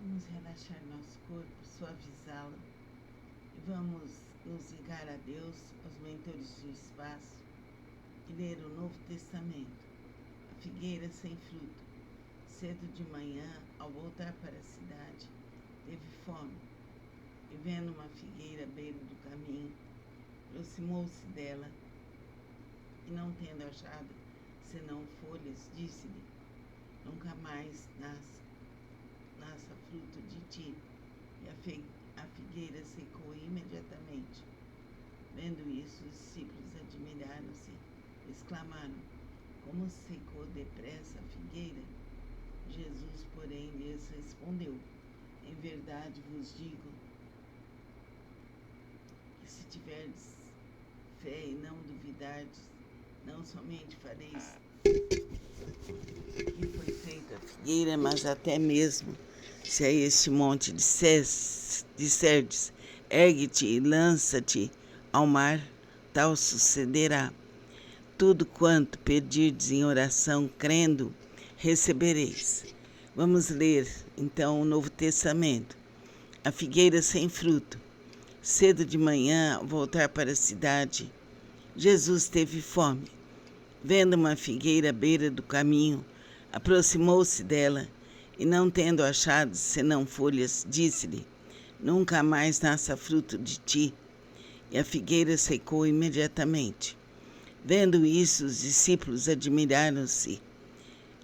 Vamos relaxar nosso corpo, suavizá-lo e vamos nos ligar a Deus, aos mentores do espaço e ler o Novo Testamento. A figueira sem fruto. Cedo de manhã, ao voltar para a cidade, teve fome e, vendo uma figueira à beira do caminho, aproximou-se dela e, não tendo achado senão folhas, disse-lhe: nunca mais nasça fruto de ti. E a figueira secou imediatamente. Vendo isso, os discípulos admiraram-se, exclamaram: como secou depressa a figueira? Jesus, porém, lhes respondeu: em verdade vos digo que se tiverdes fé e não duvidardes, não somente fareis que foi feita a figueira, mas até mesmo se a este monte disserdes, ergue-te e lança-te ao mar, tal sucederá. Tudo quanto pedirdes em oração, crendo, recebereis. Vamos ler, então, o Novo Testamento. A figueira sem fruto. Cedo de manhã, ao voltar para a cidade, Jesus teve fome. Vendo uma figueira à beira do caminho, aproximou-se dela e, não tendo achado senão folhas, disse-lhe: nunca mais nasça fruto de ti. E a figueira secou imediatamente. Vendo isso, os discípulos admiraram-se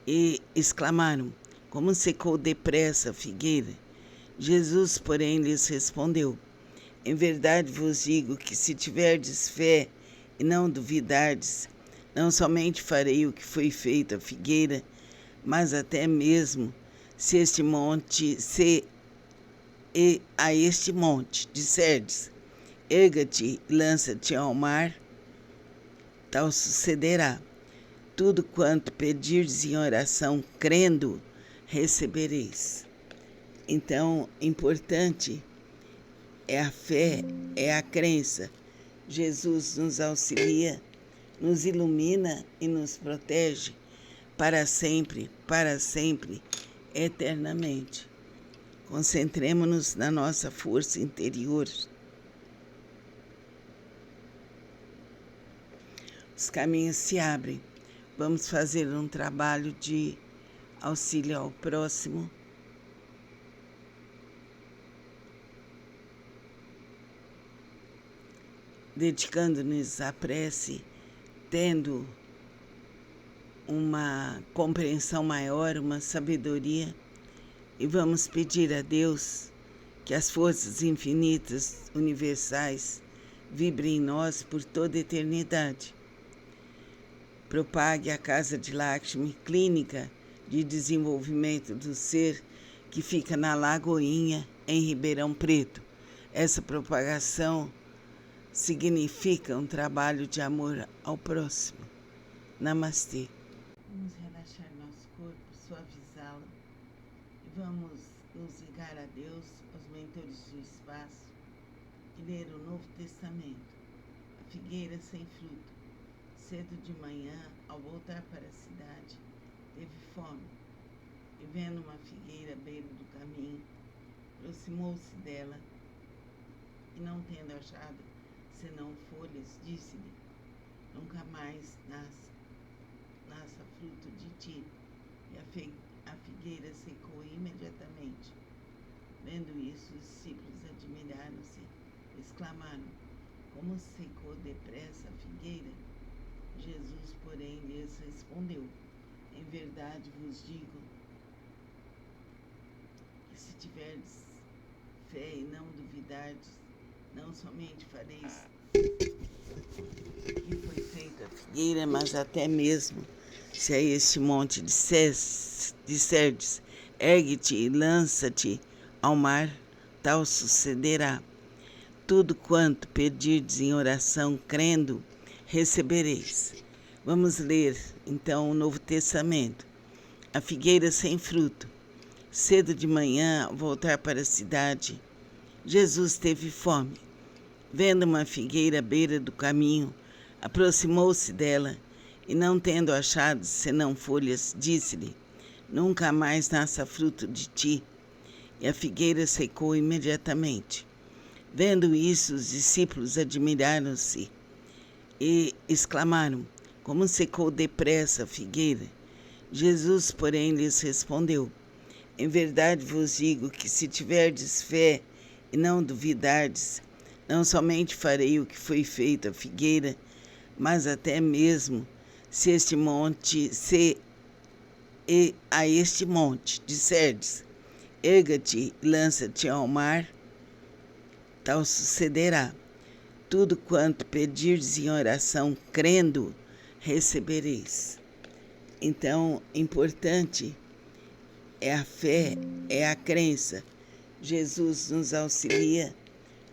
e exclamaram: como secou depressa a figueira? Jesus, porém, lhes respondeu: em verdade vos digo que se tiverdes fé e não duvidardes, não somente farei o que foi feito à figueira, mas até mesmo se este monte a este monte disserdes, erga-te e lança-te ao mar, tal sucederá. Tudo quanto pedirdes em oração, crendo, recebereis. Então, importante é a fé, é a crença. Jesus nos auxilia, nos ilumina e nos protege para sempre, eternamente. Concentremos-nos na nossa força interior. Os caminhos se abrem. Vamos fazer um trabalho de auxílio ao próximo. Dedicando-nos à prece, tendo uma compreensão maior, uma sabedoria, e vamos pedir a Deus que as forças infinitas, universais, vibrem em nós por toda a eternidade. Propague a Casa de Lakshmi, clínica de desenvolvimento do ser, que fica na Lagoinha, em Ribeirão Preto. Essa propagação significa um trabalho de amor ao próximo. Namastê. Vamos relaxar nosso corpo, suavizá-lo e vamos nos ligar a Deus, aos mentores do espaço e ler o Novo Testamento. A figueira sem fruto. Cedo de manhã, ao voltar para a cidade, teve fome e, vendo uma figueira à beira do caminho, aproximou-se dela e, não tendo achado senão folhas, disse-lhe: nunca mais nasça fruto de ti. E a figueira secou imediatamente. Vendo isso, os discípulos admiraram-se, exclamaram: como secou depressa a figueira? Jesus, porém, lhes respondeu: em verdade vos digo que se tiverdes fé e não duvidardes, não somente fareis que foi feita a figueira, mas até mesmo se a este monte disserdes, ergue-te e lança-te ao mar, tal sucederá. Tudo quanto pedirdes em oração, crendo, recebereis. Vamos ler, então, o Novo Testamento. A figueira sem fruto. Cedo de manhã, ao voltar para a cidade, Jesus teve fome. Vendo uma figueira à beira do caminho, aproximou-se dela e, não tendo achado senão folhas, disse-lhe: nunca mais nasça fruto de ti. e a figueira secou imediatamente. Vendo isso, os discípulos admiraram-se e exclamaram: como secou depressa a figueira? Jesus, porém, lhes respondeu: em verdade vos digo que se tiverdes fé e não duvidardes, não somente farei o que foi feito à figueira, mas até mesmo se a este monte disserdes: erga-te e lança-te ao mar, tal sucederá. Tudo quanto pedirdes em oração, crendo, recebereis. Então, importante é a fé, é a crença. Jesus nos auxilia,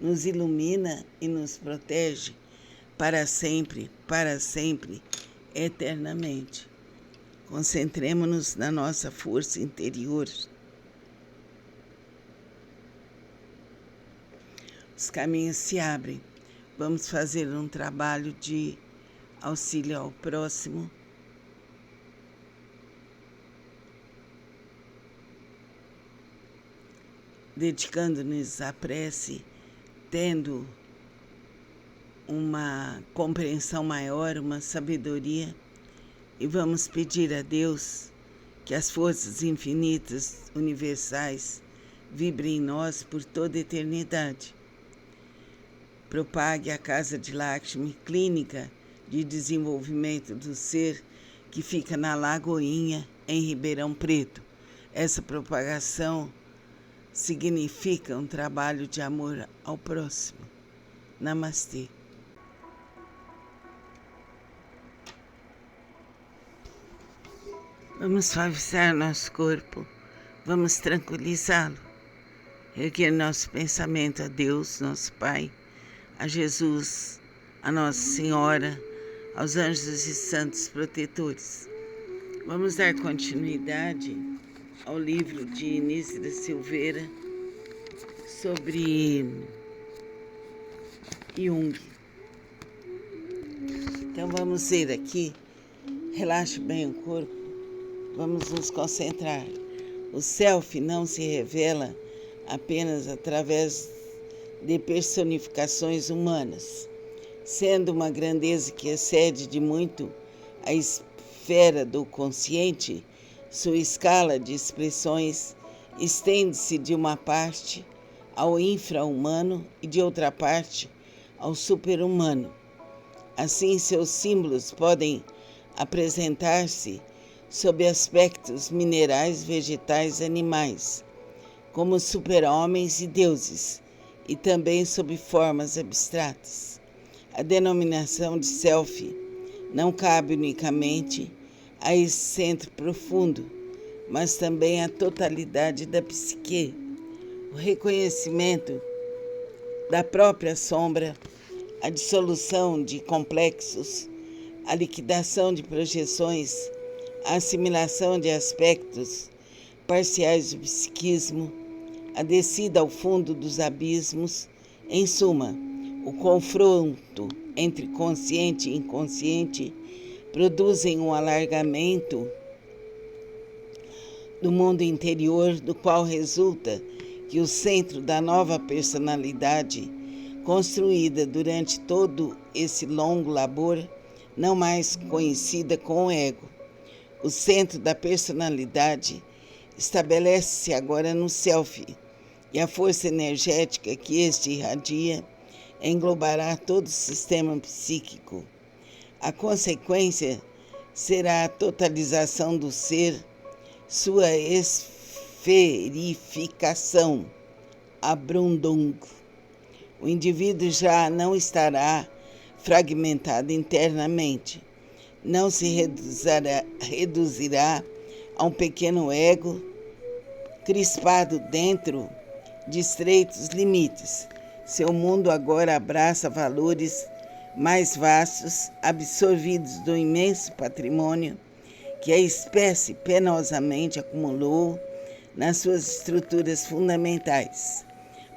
nos ilumina e nos protege para sempre, eternamente. Concentremos-nos na nossa força interior. Os caminhos se abrem. Vamos fazer um trabalho de auxílio ao próximo. Dedicando-nos à prece, tendo uma compreensão maior, uma sabedoria, e vamos pedir a Deus que as forças infinitas, universais, vibrem em nós por toda a eternidade. Propague a Casa de Lakshmi, clínica de desenvolvimento do ser, que fica na Lagoinha, em Ribeirão Preto. Essa propagação significa um trabalho de amor ao próximo. Namastê. Vamos suavizar nosso corpo, vamos tranquilizá-lo, erguer nosso pensamento a Deus, nosso Pai, a Jesus, a Nossa Senhora, aos anjos e santos protetores. Vamos dar continuidade ao livro de Início da Silveira sobre Jung. Então vamos ver aqui, relaxe bem o corpo, vamos nos concentrar. O self não se revela apenas através de personificações humanas, sendo uma grandeza que excede de muito a esfera do consciente. Sua escala de expressões estende-se de uma parte ao infra-humano e de outra parte ao super-humano. Assim, seus símbolos podem apresentar-se sob aspectos minerais, vegetais, animais, como super-homens e deuses, e também sob formas abstratas. A denominação de self não cabe unicamente a esse centro profundo, mas também à totalidade da psique. O reconhecimento da própria sombra, a dissolução de complexos, a liquidação de projeções, a assimilação de aspectos parciais do psiquismo, a descida ao fundo dos abismos, em suma, o confronto entre consciente e inconsciente produzem um alargamento do mundo interior, do qual resulta que o centro da nova personalidade, construída durante todo esse longo labor, não mais conhecida como ego. O centro da personalidade estabelece-se agora no self, e a força energética que este irradia englobará todo o sistema psíquico. A consequência será a totalização do ser, sua esferificação, Abrundung. O indivíduo já não estará fragmentado internamente, não se reduzirá a um pequeno ego crispado dentro de estreitos limites. Seu mundo agora abraça valores mais vastos, absorvidos do imenso patrimônio que a espécie penosamente acumulou nas suas estruturas fundamentais.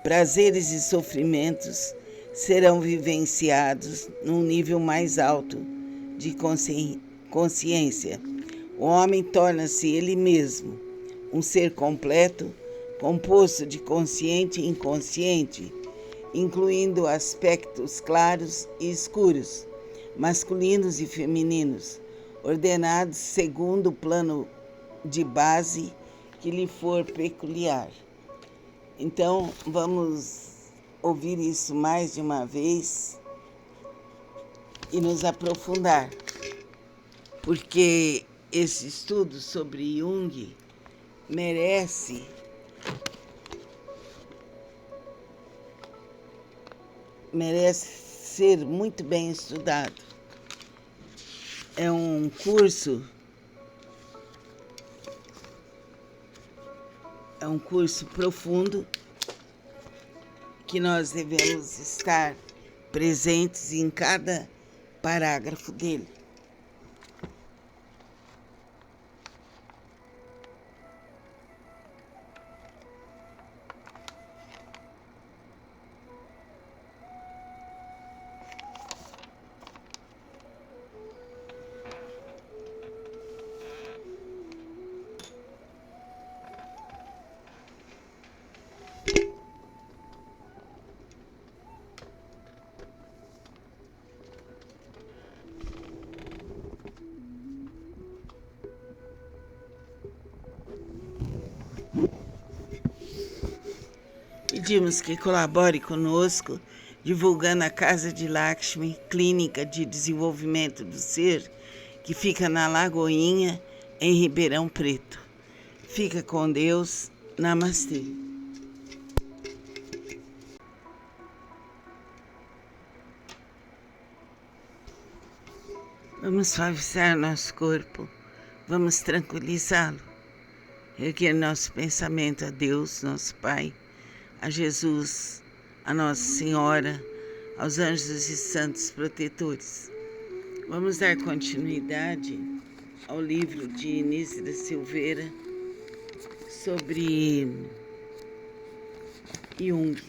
Prazeres e sofrimentos serão vivenciados num nível mais alto de consciência. O homem torna-se ele mesmo, um ser completo, composto de consciente e inconsciente, incluindo aspectos claros e escuros, masculinos e femininos, ordenados segundo o plano de base que lhe for peculiar. Então, vamos ouvir isso mais de uma vez e nos aprofundar, porque esse estudo sobre Jung merece ser muito bem estudado. É um curso profundo que nós devemos estar presentes em cada parágrafo dele. Pedimos que colabore conosco, divulgando a Casa de Lakshmi, Clínica de Desenvolvimento do Ser, que fica na Lagoinha, em Ribeirão Preto. Fica com Deus. Namastê. Vamos suavizar nosso corpo, vamos tranquilizá-lo, erguer nosso pensamento a Deus, nosso Pai, a Jesus, a Nossa Senhora, aos anjos e santos protetores. Vamos dar continuidade ao livro de Início da Silveira sobre Jung.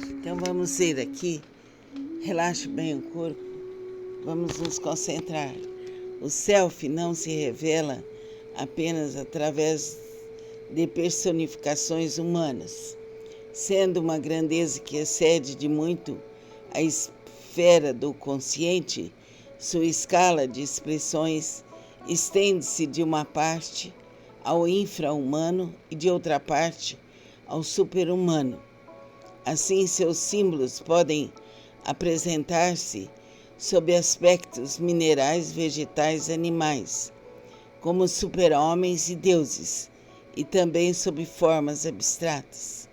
Então vamos ver aqui, relaxe bem o corpo, vamos nos concentrar. O self não se revela apenas através de personificações humanas, sendo uma grandeza que excede de muito a esfera do consciente. Sua escala de expressões estende-se de uma parte ao infra-humano e de outra parte ao super-humano. Assim, seus símbolos podem apresentar-se sob aspectos minerais, vegetais, animais, como super-homens e deuses, e também sob formas abstratas.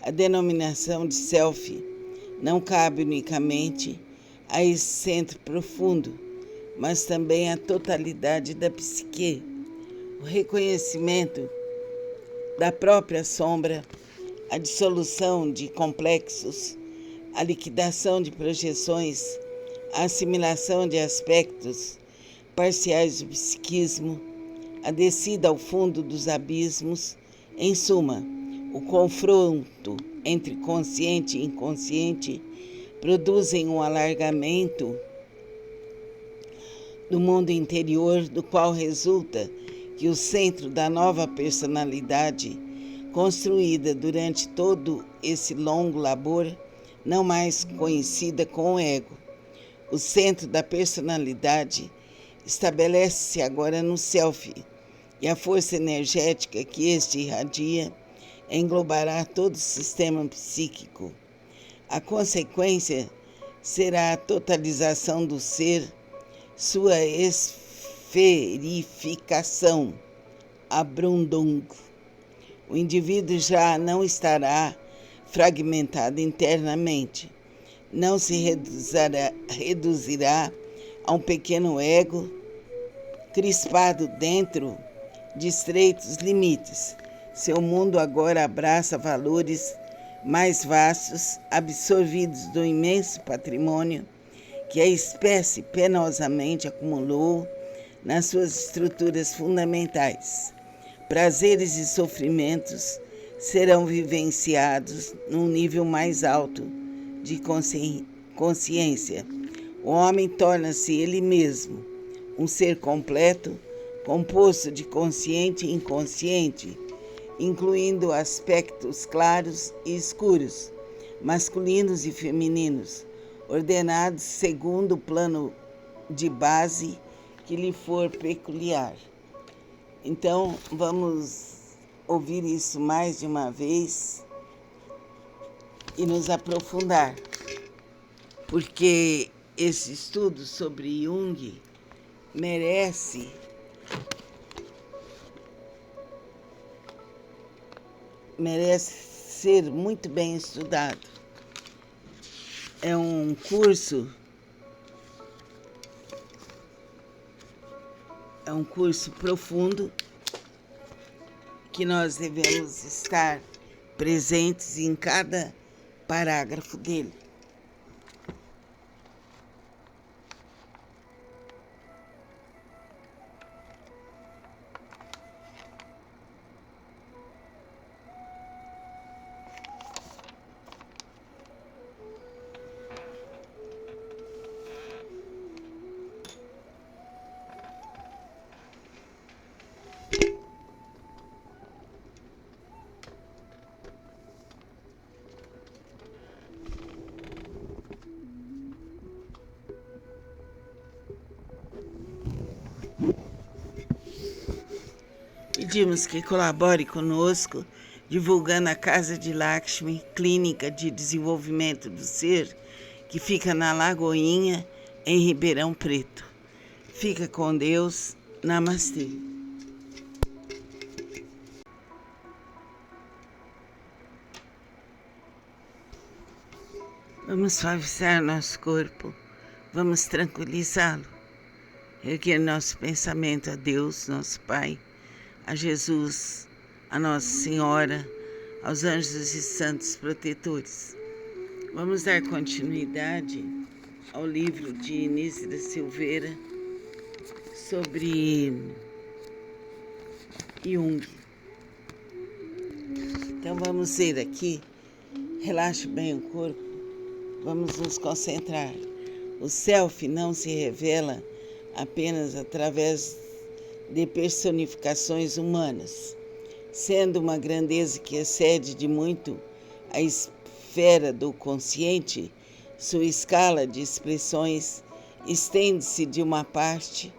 A denominação de self não cabe unicamente a esse centro profundo, mas também à totalidade da psique. O reconhecimento da própria sombra, a dissolução de complexos, a liquidação de projeções, a assimilação de aspectos parciais do psiquismo, a descida ao fundo dos abismos, em suma, o confronto entre consciente e inconsciente produzem um alargamento do mundo interior, do qual resulta que o centro da nova personalidade, construída durante todo esse longo labor, não mais conhecida como ego. O centro da personalidade estabelece-se agora no self, e a força energética que este irradia englobará todo o sistema psíquico. A consequência será a totalização do ser, sua esferificação, Abrundung. O indivíduo já não estará fragmentado internamente, não se reduzirá a um pequeno ego crispado dentro de estreitos limites. Seu mundo agora abraça valores mais vastos, absorvidos do imenso patrimônio que a espécie penosamente acumulou nas suas estruturas fundamentais. Prazeres e sofrimentos serão vivenciados num nível mais alto de consciência. O homem torna-se ele mesmo, um ser completo, composto de consciente e inconsciente, incluindo aspectos claros e escuros, masculinos e femininos, ordenados segundo o plano de base que lhe for peculiar. Então, vamos ouvir isso mais de uma vez e nos aprofundar, porque esse estudo sobre Jung merece ser muito bem estudado. É um curso profundo que nós devemos estar presentes em cada parágrafo dele. Pedimos que colabore conosco, divulgando a Casa de Lakshmi, Clínica de Desenvolvimento do Ser, que fica na Lagoinha, em Ribeirão Preto. Fica com Deus. Namastê. Vamos suavizar nosso corpo, vamos tranquilizá-lo, erguer nosso pensamento a Deus, nosso Pai, a Jesus, a Nossa Senhora, aos anjos e santos protetores. Vamos dar continuidade ao livro de Início da Silveira sobre Jung. Então vamos ver aqui, relaxe bem o corpo, vamos nos concentrar. O self não se revela apenas através de personificações humanas, sendo uma grandeza que excede de muito a esfera do consciente. Sua escala de expressões estende-se de uma parte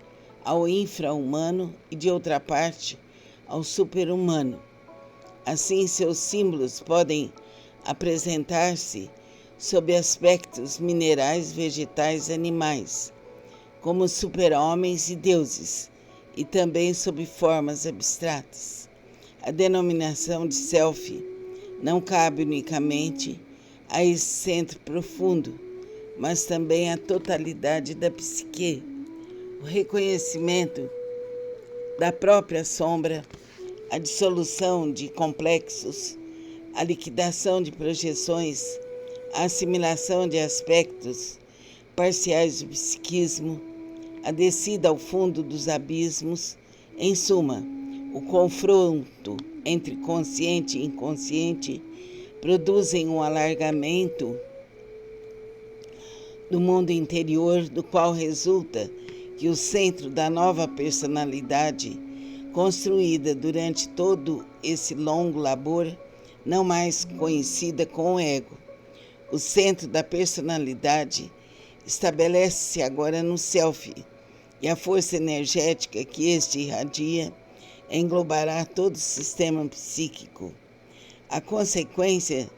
ao infra-humano e de outra parte ao super-humano. Assim, seus símbolos podem apresentar-se sob aspectos minerais, vegetais, animais, como super-homens e deuses, e também sob formas abstratas. A denominação de self não cabe unicamente a esse centro profundo, mas também à totalidade da psique. O reconhecimento da própria sombra, a dissolução de complexos, a liquidação de projeções, a assimilação de aspectos parciais do psiquismo, a descida ao fundo dos abismos, em suma, o confronto entre consciente e inconsciente produzem um alargamento do mundo interior, do qual resulta que o centro da nova personalidade, construída durante todo esse longo labor, não mais conhecida como ego. O centro da personalidade estabelece-se agora no self, e a força energética que este irradia englobará todo o sistema psíquico. A consequência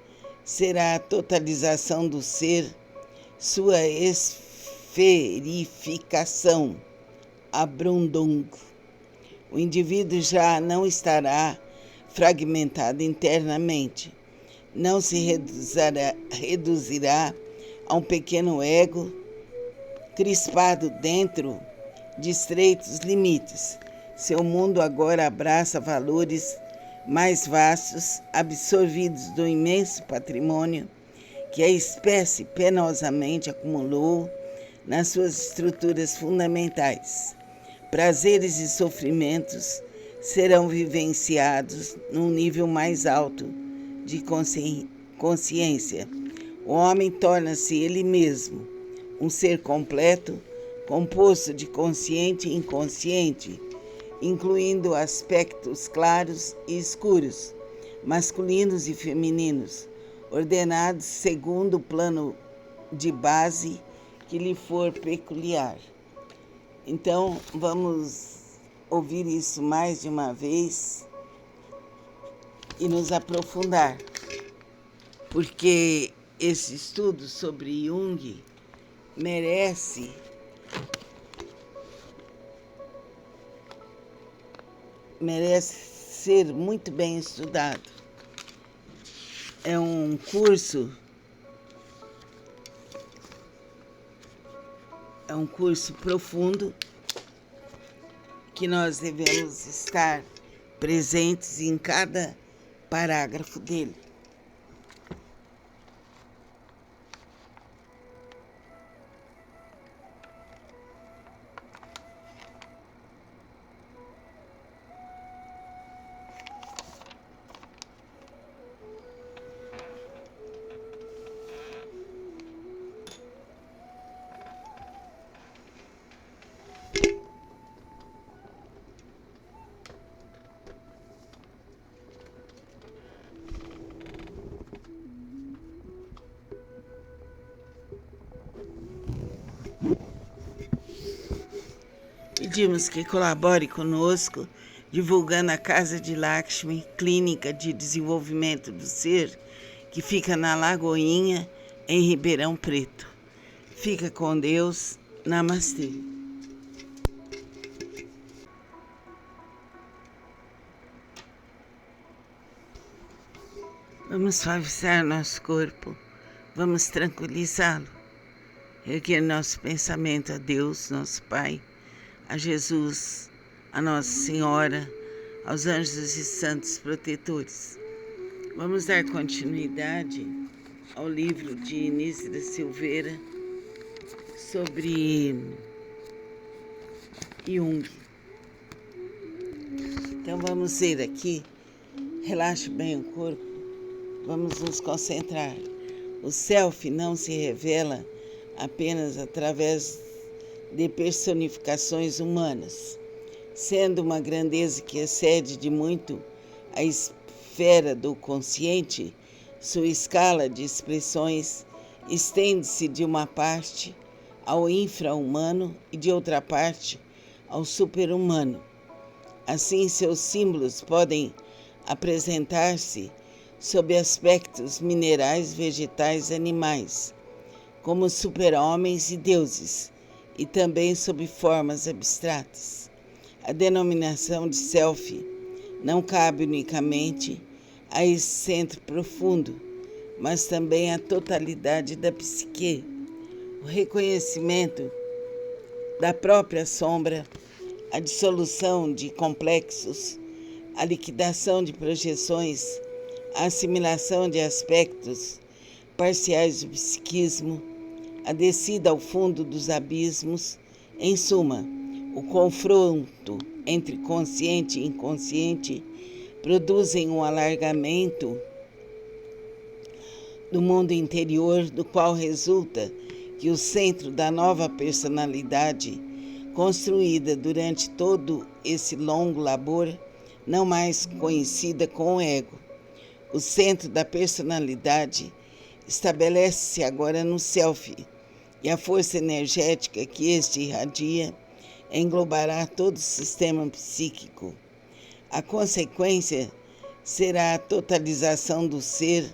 será a totalização do ser, sua esferificação, Abrundung. O indivíduo já não estará fragmentado internamente, não se reduzirá a um pequeno ego crispado dentro de estreitos limites. Seu mundo agora abraça valores mais vastos, absorvidos do imenso patrimônio que a espécie penosamente acumulou nas suas estruturas fundamentais. Prazeres e sofrimentos serão vivenciados num nível mais alto de consciência. O homem torna-se ele mesmo, um ser completo, composto de consciente e inconsciente, incluindo aspectos claros e escuros, masculinos e femininos, ordenados segundo o plano de base que lhe for peculiar. Então, vamos ouvir isso mais de uma vez e nos aprofundar, porque esse estudo sobre Jung merece ser muito bem estudado. É um curso profundo que nós devemos estar presentes em cada parágrafo dele. Pedimos que colabore conosco, divulgando a Casa de Lakshmi, Clínica de Desenvolvimento do Ser, que fica na Lagoinha, em Ribeirão Preto. Fica com Deus. Namastê. Vamos suavizar nosso corpo, vamos tranquilizá-lo, erguer nosso pensamento a Deus, nosso Pai, a Jesus, a Nossa Senhora, aos anjos e santos protetores. Vamos dar continuidade ao livro de Início da Silveira sobre Jung. Então vamos ver aqui, relaxe bem o corpo, vamos nos concentrar. O self não se revela apenas através de personificações humanas, sendo uma grandeza que excede de muito a esfera do consciente. Sua escala de expressões estende-se de uma parte ao infra-humano e de outra parte ao super-humano. Assim, seus símbolos podem apresentar-se sob aspectos minerais, vegetais, animais, como super-homens e deuses, e também sob formas abstratas. A denominação de self não cabe unicamente a esse centro profundo, mas também à totalidade da psique. O reconhecimento da própria sombra, a dissolução de complexos, a liquidação de projeções, a assimilação de aspectos parciais do psiquismo, a descida ao fundo dos abismos, em suma, o confronto entre consciente e inconsciente produzem um alargamento do mundo interior, do qual resulta que o centro da nova personalidade, construída durante todo esse longo labor, não mais conhecida como ego. O centro da personalidade estabelece-se agora no self, e a força energética que este irradia englobará todo o sistema psíquico. A consequência será a totalização do ser,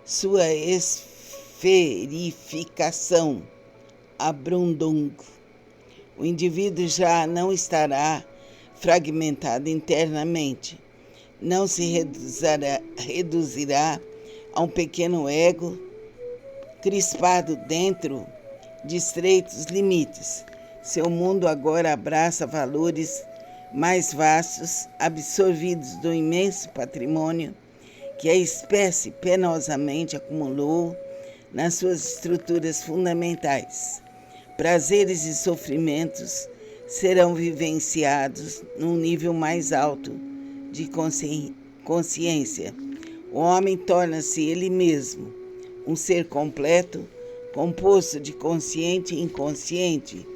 sua esferificação, Abrundung. O indivíduo já não estará fragmentado internamente, não se reduzirá a um pequeno ego crispado dentro de estreitos limites. Seu mundo agora abraça valores mais vastos, absorvidos do imenso patrimônio que a espécie penosamente acumulou nas suas estruturas fundamentais. Prazeres e sofrimentos serão vivenciados num nível mais alto de consciência. O homem torna-se ele mesmo, um ser completo, composto de consciente e inconsciente,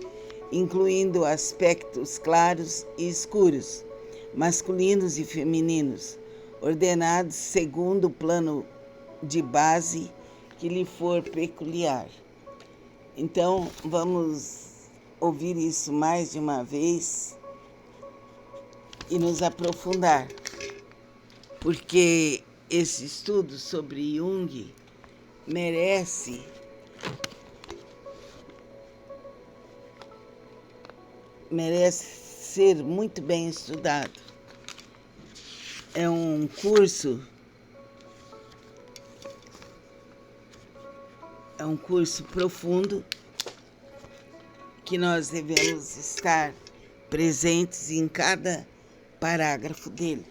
incluindo aspectos claros e escuros, masculinos e femininos, ordenados segundo o plano de base que lhe for peculiar. Então, vamos ouvir isso mais de uma vez e nos aprofundar, porque esse estudo sobre Jung merece ser muito bem estudado. É um curso profundo que nós devemos estar presentes em cada parágrafo dele.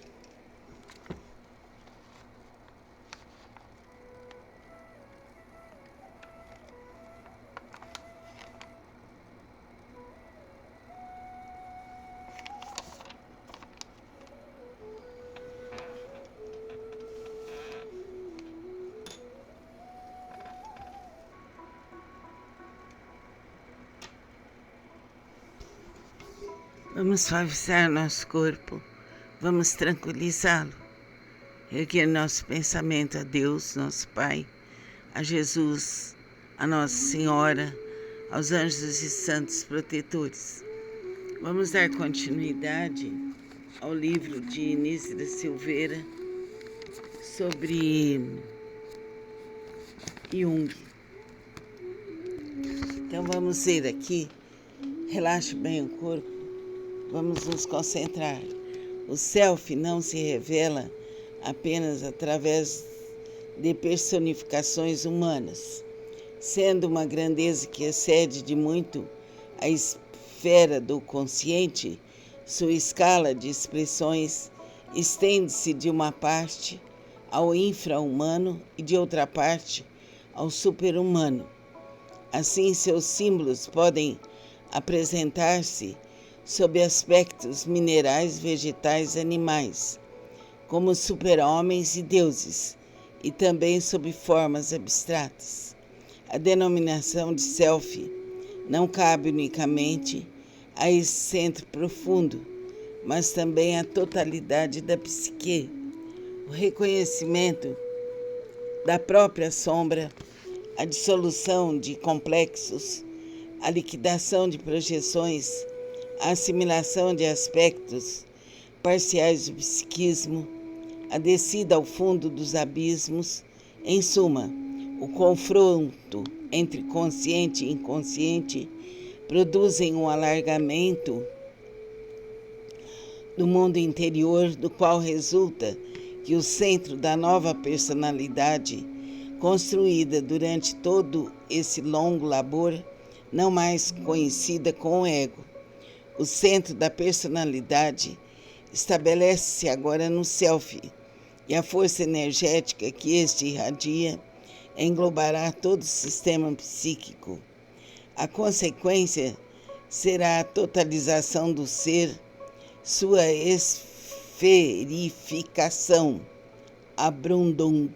Vamos suavizar nosso corpo, vamos tranquilizá-lo, erguer nosso pensamento a Deus, nosso Pai, a Jesus, a Nossa Senhora, aos anjos e santos protetores. Vamos dar continuidade ao livro de Início da Silveira sobre Jung. Então vamos ver aqui, relaxe bem o corpo, vamos nos concentrar. O self não se revela apenas através de personificações humanas, sendo uma grandeza que excede de muito a esfera do consciente. Sua escala de expressões estende-se de uma parte ao infra-humano e de outra parte ao super-humano. Assim, seus símbolos podem apresentar-se sob aspectos minerais, vegetais e animais, como super-homens e deuses, e também sob formas abstratas. A denominação de self não cabe unicamente a esse centro profundo, mas também à totalidade da psique. O reconhecimento da própria sombra, a dissolução de complexos, a liquidação de projeções, a assimilação de aspectos parciais do psiquismo, a descida ao fundo dos abismos, em suma, o confronto entre consciente e inconsciente produzem um alargamento do mundo interior, do qual resulta que o centro da nova personalidade, construída durante todo esse longo labor, não mais conhecida como ego. O centro da personalidade estabelece-se agora no self, e a força energética que este irradia englobará todo o sistema psíquico. A consequência será a totalização do ser, sua esferificação, Abrundung.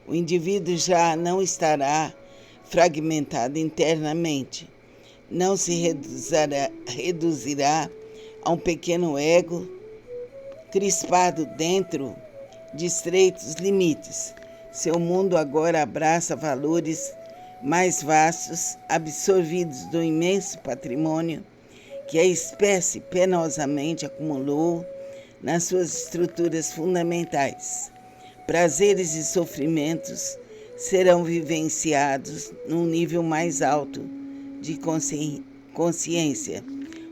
O indivíduo já não estará fragmentado internamente, não se reduzirá a um pequeno ego crispado dentro de estreitos limites. Seu mundo agora abraça valores mais vastos, absorvidos do imenso patrimônio que a espécie penosamente acumulou nas suas estruturas fundamentais. Prazeres e sofrimentos serão vivenciados num nível mais alto de consciência.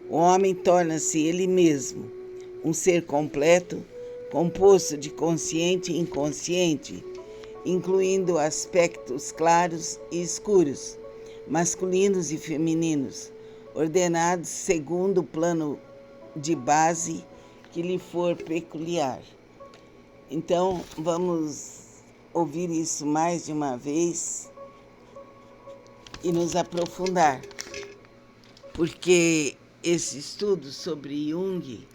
O homem torna-se ele mesmo, um ser completo, composto de consciente e inconsciente, incluindo aspectos claros e escuros, masculinos e femininos, ordenados segundo o plano de base que lhe for peculiar. Então, vamos ouvir isso mais de uma vez e nos aprofundar, porque esse estudo sobre Jung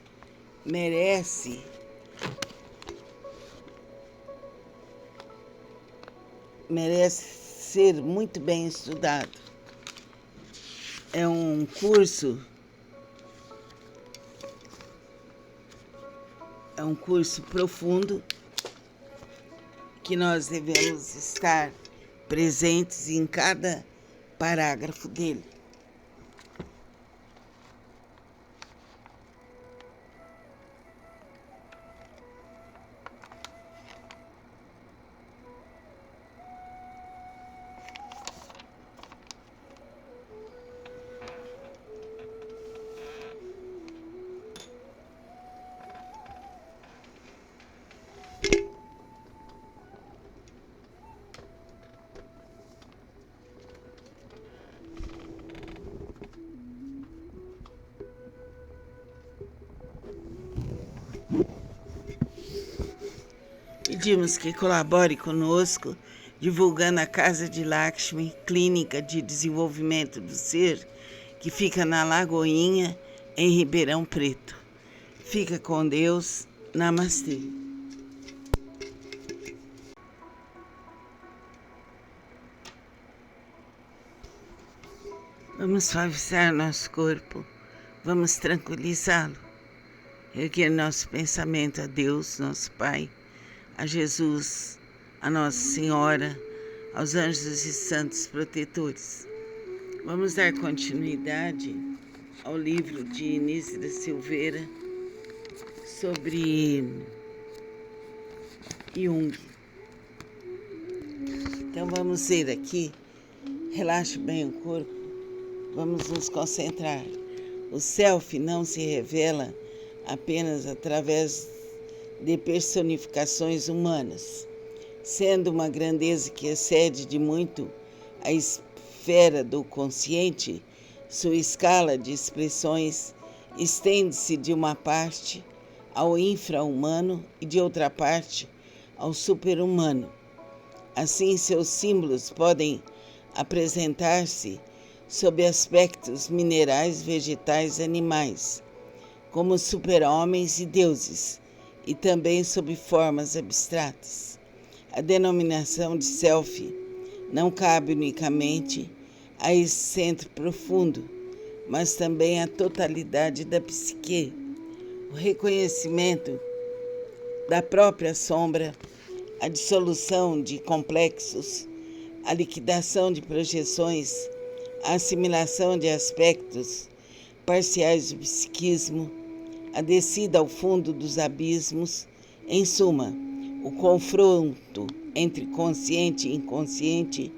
merece ser muito bem estudado. É um curso, profundo que nós devemos estar presentes em cada parágrafo dele. Pedimos que colabore conosco, divulgando a Casa de Lakshmi, Clínica de Desenvolvimento do Ser, que fica na Lagoinha, em Ribeirão Preto. Fica com Deus. Namastê. Vamos suavizar nosso corpo, vamos tranquilizá-lo, erguer nosso pensamento a Deus, nosso Pai, a Jesus, a Nossa Senhora, aos anjos e santos protetores. Vamos dar continuidade ao livro de Início da Silveira sobre Jung. Então vamos ver aqui, relaxe bem o corpo, vamos nos concentrar. O self não se revela apenas através de personificações humanas, sendo uma grandeza que excede de muito a esfera do consciente. Sua escala de expressões estende-se de uma parte ao infra-humano e de outra parte ao super-humano. Assim, seus símbolos podem apresentar-se sob aspectos minerais, vegetais, animais, como super-homens e deuses, e também sob formas abstratas. A denominação de self não cabe unicamente a esse centro profundo, mas também à totalidade da psique. O reconhecimento da própria sombra, a dissolução de complexos, a liquidação de projeções, a assimilação de aspectos parciais do psiquismo, a descida ao fundo dos abismos, em suma, o confronto entre consciente e inconsciente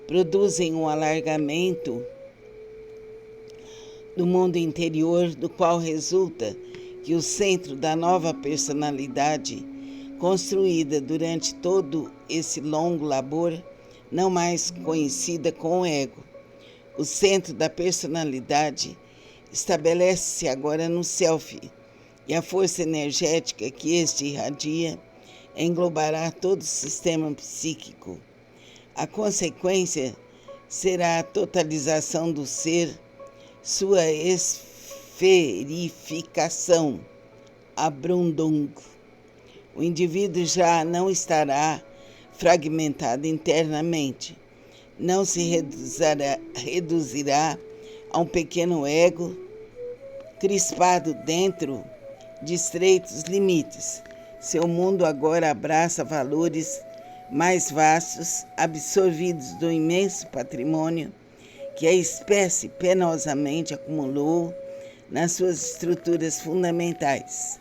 produzem um alargamento do mundo interior, do qual resulta que o centro da nova personalidade, construída durante todo esse longo labor, não mais conhecida como ego. O centro da personalidade estabelece-se agora no self, e a força energética que este irradia englobará todo o sistema psíquico. A consequência será a totalização do ser, sua esferificação, Abrundung. O indivíduo já não estará fragmentado internamente, não se reduzirá a um pequeno ego crispado dentro de estreitos limites. Seu mundo agora abraça valores mais vastos, absorvidos do imenso patrimônio que a espécie penosamente acumulou nas suas estruturas fundamentais.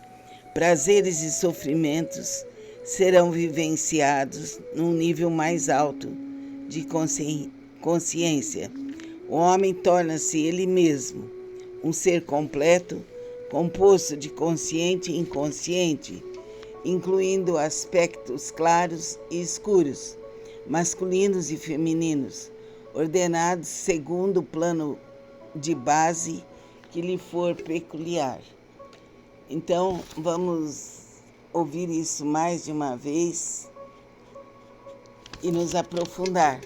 Prazeres e sofrimentos serão vivenciados num nível mais alto de consciência. O homem torna-se ele mesmo, um ser completo, composto de consciente e inconsciente, incluindo aspectos claros e escuros, masculinos e femininos, ordenados segundo o plano de base que lhe for peculiar. Então, vamos ouvir isso mais de uma vez e nos aprofundar,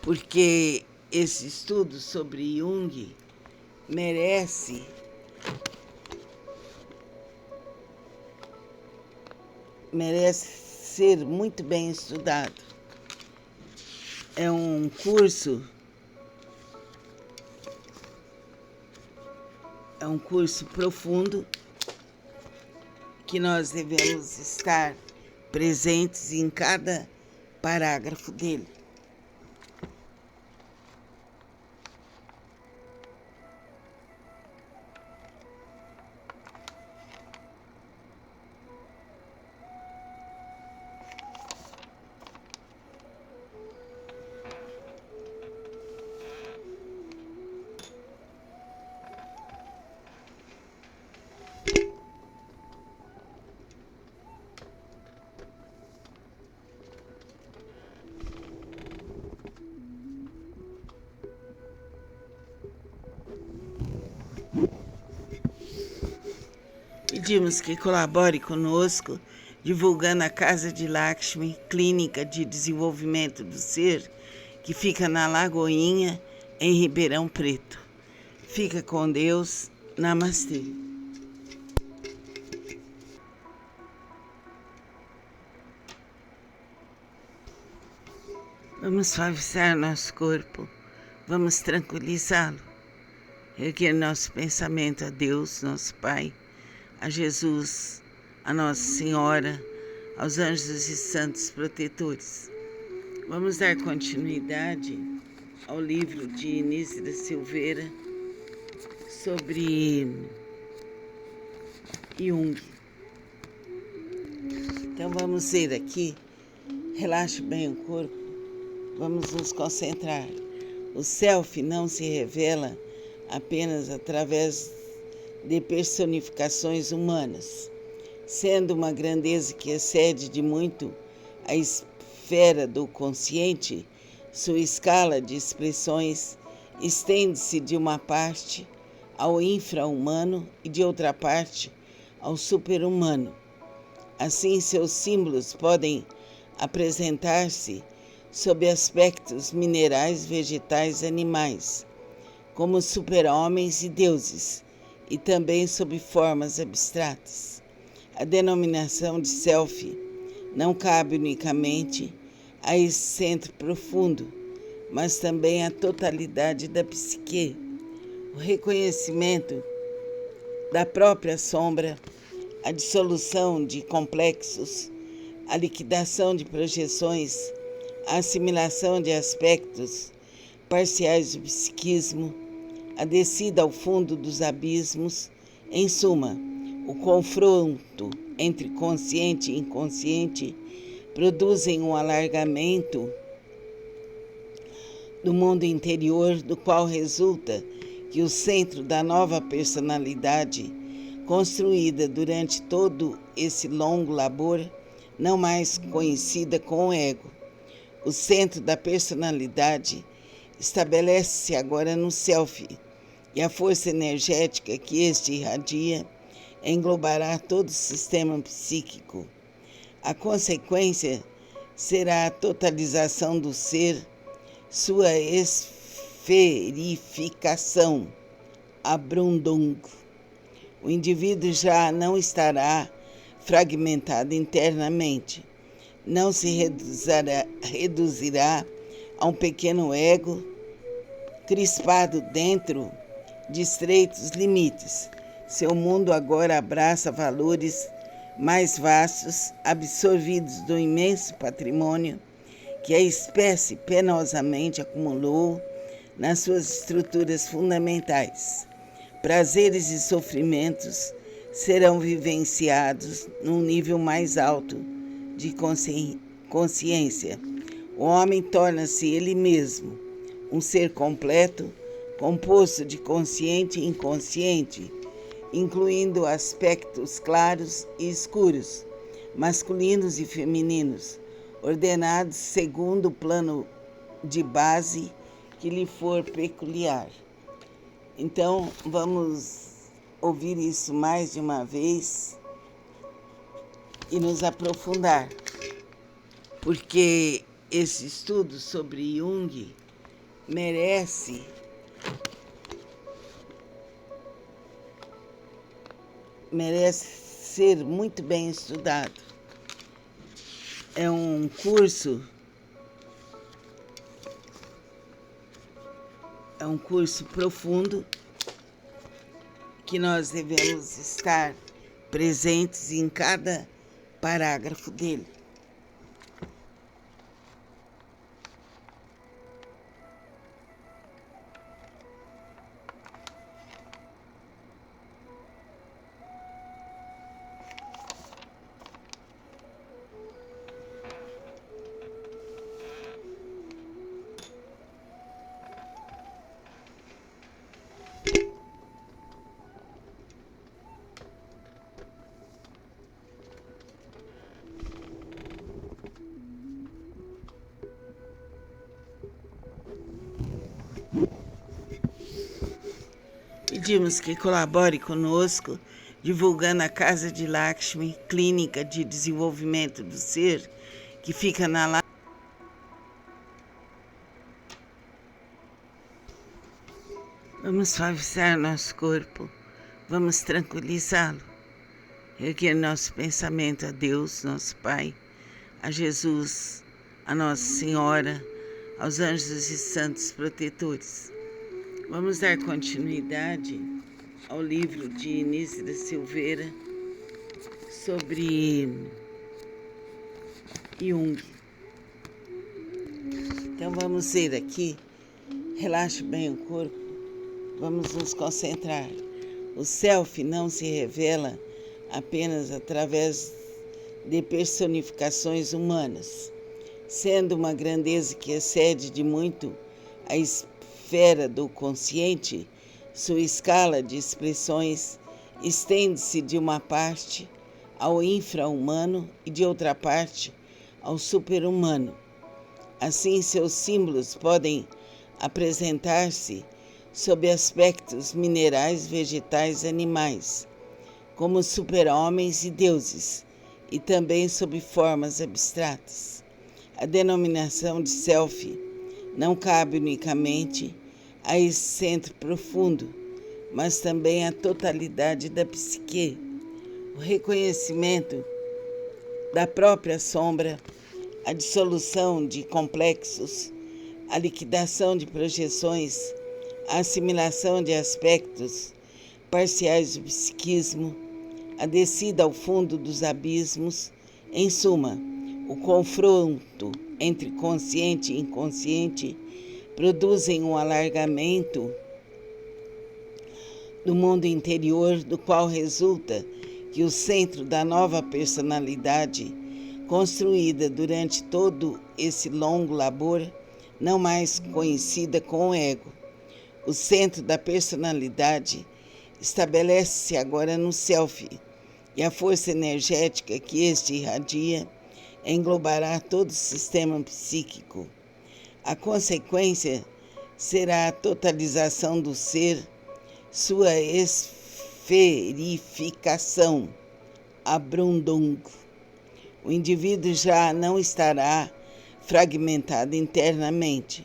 porque esse estudo sobre Jung merece ser muito bem estudado. É um curso É um curso profundo que nós devemos estar presentes em cada parágrafo dele. Pedimos que colabore conosco, divulgando a Casa de Lakshmi, Clínica de Desenvolvimento do Ser, que fica na Lagoinha, em Ribeirão Preto. Fica com Deus. Namastê. Vamos suavizar nosso corpo, vamos tranquilizá-lo, erguer nosso pensamento a Deus, nosso Pai, a Jesus, a Nossa Senhora, aos anjos e santos protetores. Vamos dar continuidade ao livro de Início da Silveira sobre Jung. Então vamos ver aqui, relaxe bem o corpo, vamos nos concentrar. O self não se revela apenas através de personificações humanas, sendo uma grandeza que excede de muito a esfera do consciente. Sua escala de expressões estende-se de uma parte ao infra-humano e de outra parte ao super-humano. Assim, seus símbolos podem apresentar-se sob aspectos minerais, vegetais e animais, como super-homens e deuses, e também sob formas abstratas. A denominação de self não cabe unicamente a esse centro profundo, mas também à totalidade da psique. O reconhecimento da própria sombra, a dissolução de complexos, a liquidação de projeções, a assimilação de aspectos parciais do psiquismo, a descida ao fundo dos abismos, em suma, o confronto entre consciente e inconsciente produzem um alargamento do mundo interior, do qual resulta que o centro da nova personalidade, construída durante todo esse longo labor, não mais conhecida como ego. O centro da personalidade estabelece-se agora no self, e a força energética que este irradia englobará todo o sistema psíquico. A consequência será a totalização do ser, sua esferificação, Abrundung. O indivíduo já não estará fragmentado internamente, não se reduzirá a um pequeno ego crispado dentro de estreitos limites. Seu mundo agora abraça valores mais vastos, absorvidos do imenso patrimônio que a espécie penosamente acumulou nas suas estruturas fundamentais. Prazeres e sofrimentos serão vivenciados num nível mais alto de consciência. O homem torna-se ele mesmo, um ser completo, composto de consciente e inconsciente, incluindo aspectos claros e escuros, masculinos e femininos, ordenados segundo o plano de base que lhe for peculiar. Então, vamos ouvir isso mais de uma vez e nos aprofundar, porque esse estudo sobre Jung merece ser muito bem estudado. É um curso profundo que nós devemos estar presentes em cada parágrafo dele. Pedimos que colabore conosco, divulgando a Casa de Lakshmi, Clínica de Desenvolvimento do Ser, que fica na Vamos suavizar nosso corpo, vamos tranquilizá-lo, erguer nosso pensamento a Deus, nosso Pai, a Jesus, a Nossa Senhora, aos anjos e santos protetores. Vamos dar continuidade ao livro de Início da Silveira sobre Jung. Então vamos ver aqui, relaxe bem o corpo, vamos nos concentrar. O self não se revela apenas através de personificações humanas, sendo uma grandeza que excede de muito a esfera do consciente. Sua escala de expressões estende-se de uma parte ao infra-humano e de outra parte ao super-humano. Assim, seus símbolos podem apresentar-se sob aspectos minerais, vegetais e animais, como super-homens e deuses, e também sob formas abstratas. A denominação de self não cabe unicamente a esse centro profundo, mas também à totalidade da psique. O reconhecimento da própria sombra, a dissolução de complexos, a liquidação de projeções, a assimilação de aspectos parciais do psiquismo, a descida ao fundo dos abismos, em suma, o confronto entre consciente e inconsciente produzem um alargamento do mundo interior, do qual resulta que o centro da nova personalidade, construída durante todo esse longo labor, não mais conhecida como ego. O centro da personalidade estabelece-se agora no self, e a força energética que este irradia englobará todo o sistema psíquico. A consequência será a totalização do ser, sua esferificação, Abrundung. O indivíduo já não estará fragmentado internamente,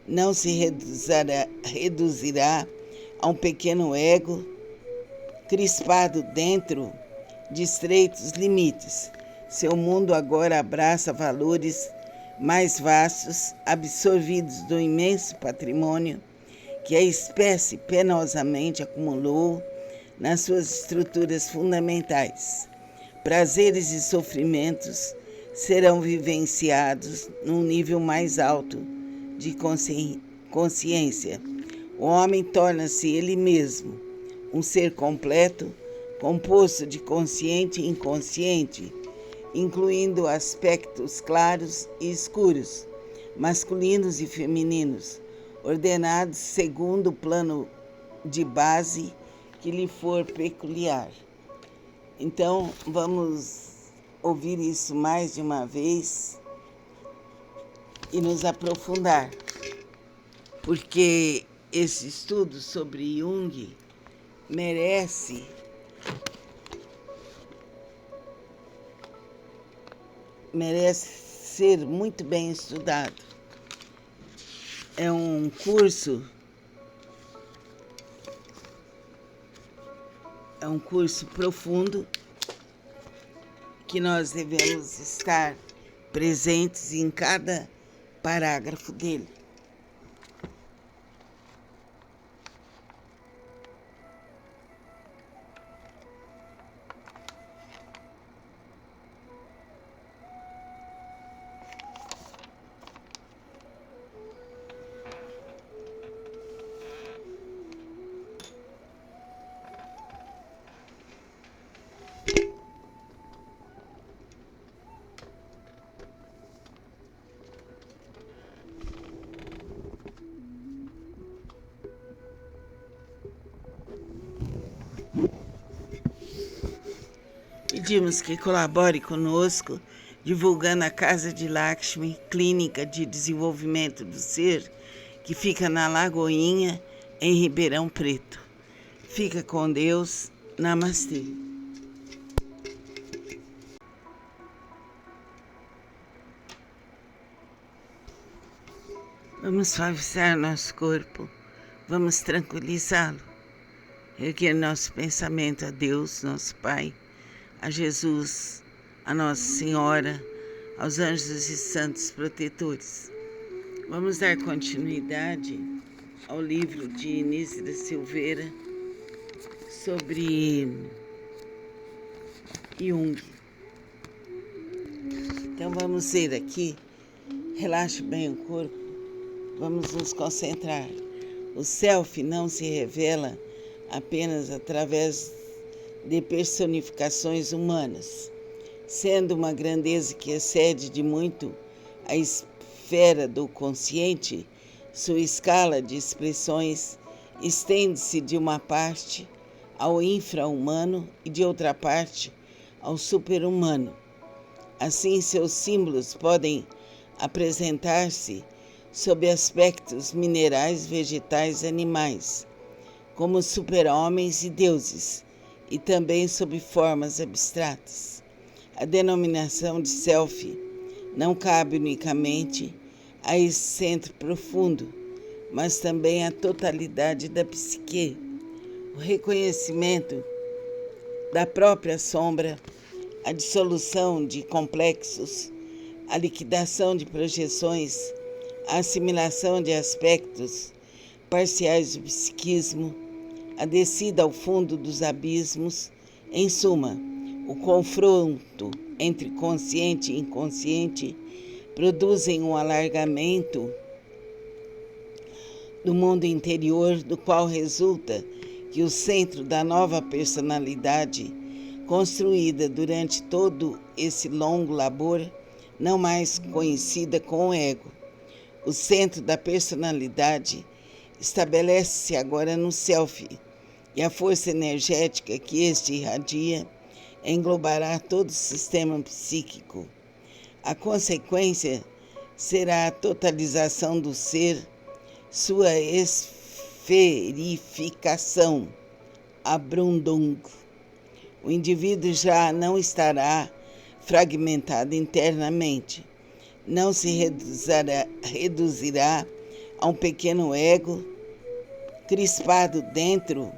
não se reduzirá a um pequeno ego crispado dentro de estreitos limites. Seu mundo agora abraça valores mais vastos, absorvidos do imenso patrimônio que a espécie penosamente acumulou nas suas estruturas fundamentais. Prazeres e sofrimentos serão vivenciados num nível mais alto de consciência. O homem torna-se ele mesmo, um ser completo, composto de consciente e inconsciente, incluindo aspectos claros e escuros, masculinos e femininos, ordenados segundo o plano de base que lhe for peculiar. Então, vamos ouvir isso mais de uma vez e nos aprofundar, porque esse estudo sobre Jung merece ser muito bem estudado. É um curso profundo que nós devemos estar presentes em cada parágrafo dele. Pedimos que colabore conosco, divulgando a Casa de Lakshmi, Clínica de Desenvolvimento do Ser, que fica na Lagoinha, em Ribeirão Preto. Fica com Deus. Namastê. Vamos suavizar nosso corpo, vamos tranquilizá-lo, erguer nosso pensamento a Deus, nosso Pai, a Jesus, a Nossa Senhora, aos anjos e santos protetores. Vamos dar continuidade ao livro de Início da Silveira sobre Jung. Então vamos ver aqui, relaxe bem o corpo, vamos nos concentrar. O self não se revela apenas através de personificações humanas, sendo uma grandeza que excede de muito a esfera do consciente. Sua escala de expressões estende-se de uma parte ao infra-humano e de outra parte ao super-humano. Assim, seus símbolos podem apresentar-se sob aspectos minerais, vegetais e animais, como super-homens e deuses, e também sob formas abstratas. A denominação de self não cabe unicamente a esse centro profundo, mas também à totalidade da psique. O reconhecimento da própria sombra, a dissolução de complexos, a liquidação de projeções, a assimilação de aspectos parciais do psiquismo, a descida ao fundo dos abismos, em suma, o confronto entre consciente e inconsciente produzem um alargamento do mundo interior, do qual resulta que o centro da nova personalidade, construída durante todo esse longo labor, não mais conhecida como ego. O centro da personalidade estabelece-se agora no self, e a força energética que este irradia englobará todo o sistema psíquico. A consequência será a totalização do ser, sua esferificação, Abrundung. O indivíduo já não estará fragmentado internamente, não se reduzirá a um pequeno ego crispado dentro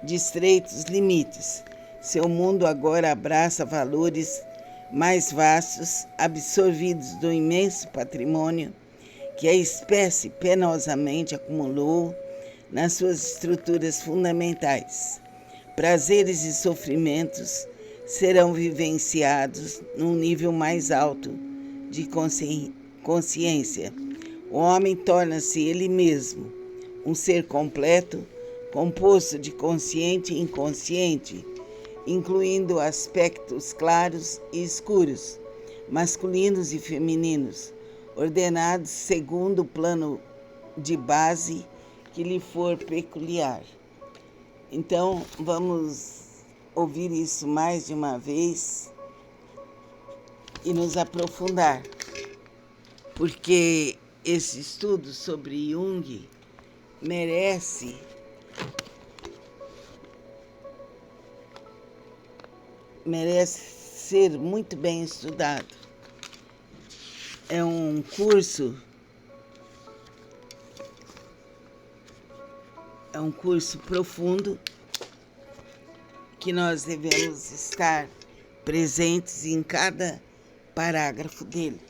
de estreitos limites. Seu mundo agora abraça valores mais vastos, absorvidos do imenso patrimônio que a espécie penosamente acumulou nas suas estruturas fundamentais. Prazeres e sofrimentos serão vivenciados num nível mais alto de consciência. O homem torna-se ele mesmo, um ser completo, composto de consciente e inconsciente, incluindo aspectos claros e escuros, masculinos e femininos, ordenados segundo o plano de base que lhe for peculiar. Então, vamos ouvir isso mais de uma vez e nos aprofundar, porque esse estudo sobre Jung merece ser muito bem estudado. É um curso profundo que nós devemos estar presentes em cada parágrafo dele.